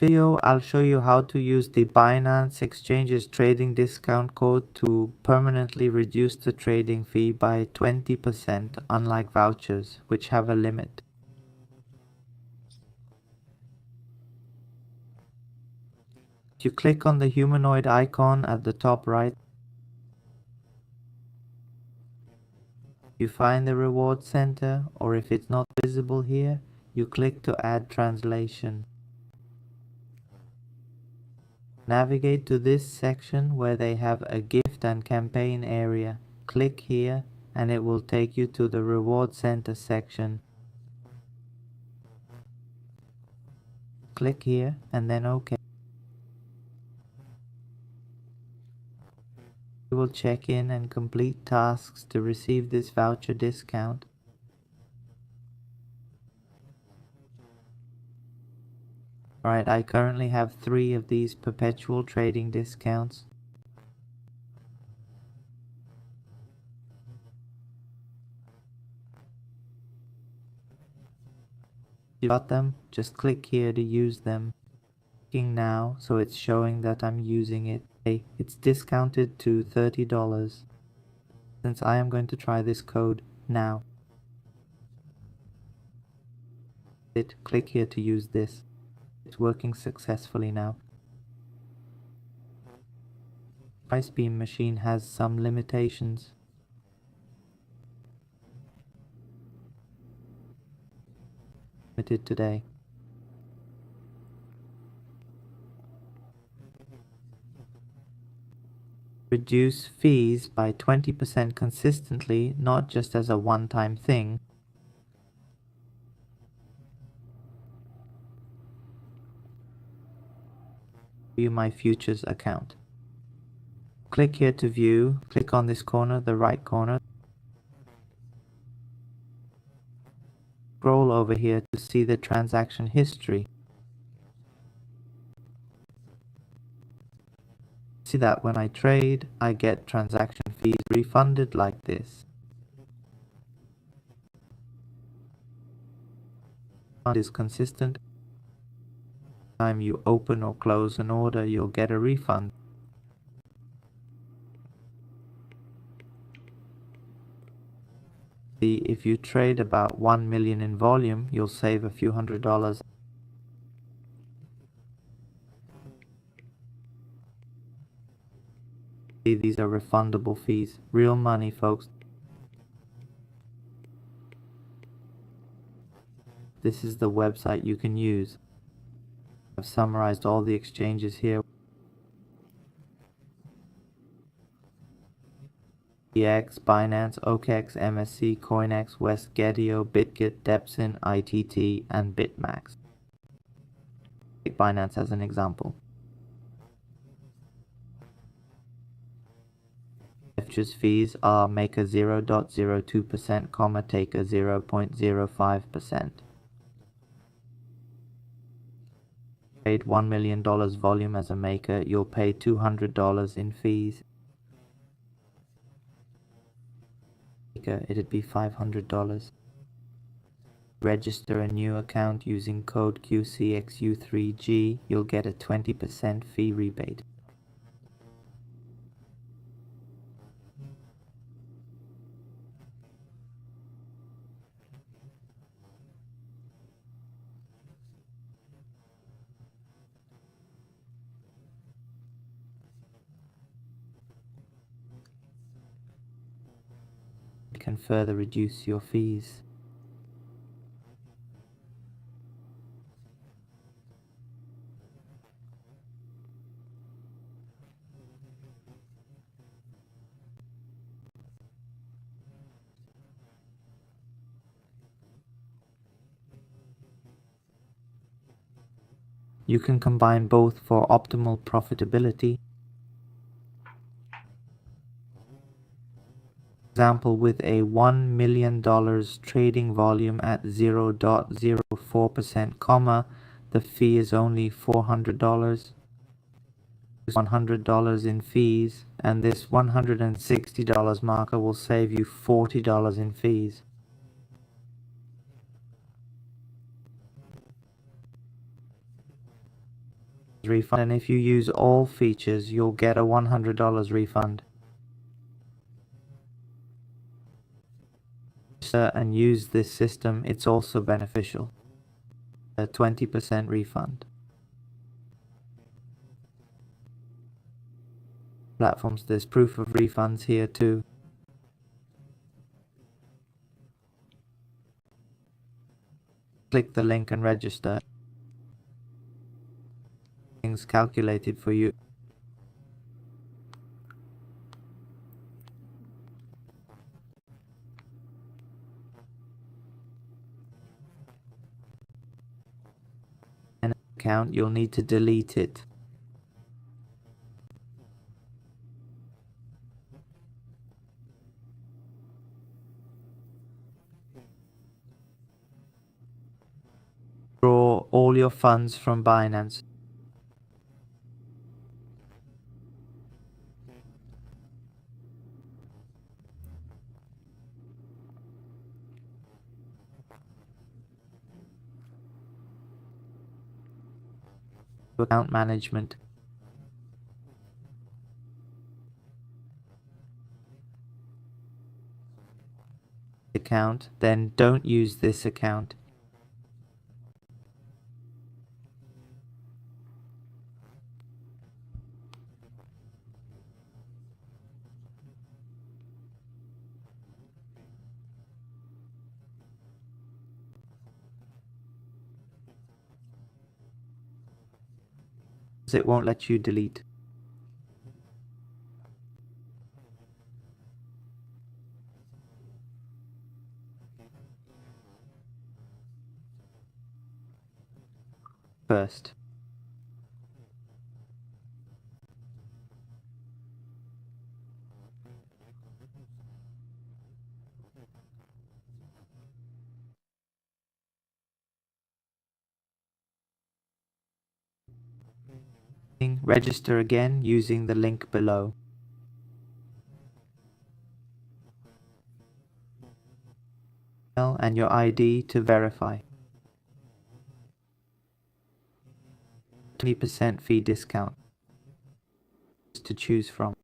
Video, I'll show you how to use the Binance Exchange's trading discount code to permanently reduce the trading fee by 20%, unlike vouchers, which have a limit. You click on the humanoid icon at the top right. You find the reward center, or if it's not visible here, you click to add translation. Navigate to this section where they have a gift and campaign area. Click here and it will take you to the reward center section. Click here and then OK. You will check in and complete tasks to receive this voucher discount. Alright, I currently have 3 of these perpetual trading discounts. You got them? Just click here to use them. Clicking now, so it's showing that I'm using it. Hey, it's discounted to $30. Since I am going to try this code now. Click here to use this. It's working successfully now. Price Beam machine has some limitations. Limited today. Reduce fees by 20% consistently, not just as a one-time thing. View my futures account. Click here to view. Click on this corner, the right corner. Scroll over here to see the transaction history. See that when I trade, I get transaction fees refunded like this. Fund is consistent. Time you open or close an order, you'll get a refund. See, if you trade about 1 million in volume, you'll save a few $100s. See, these are refundable fees. Real money, folks. This is the website you can use. I've summarized all the exchanges here. EX, Binance, OKEx, MSC, CoinEx, WestGetio, BitGet, Depsin, ITT, and BitMax. Take Binance as an example. Vouchers fees are make a 0.02%, comma, take a 0.05%. Paid $1 million volume as a maker, you'll pay $200 in fees. It'd be $500. Register a new account using code QCXU3G, you'll get a 20% fee rebate. It can further reduce your fees. You can combine both for optimal profitability. Example, with a $1 million trading volume at 0.04%, comma, the fee is only $400. $100 in fees, and this $160 marker will save you $40 in fees. refund, and if you use all features, you'll get a $100 refund. And use this system, it's also beneficial. A 20% refund. Platforms, there's proof of refunds here too. Click the link and register. Things calculated for you. An account, you'll need to delete it. Draw all your funds from Binance. Account management. Account, then don't use this account. It won't let you delete. First. Register again using the link below. And your ID to verify. 20% fee discount to choose from.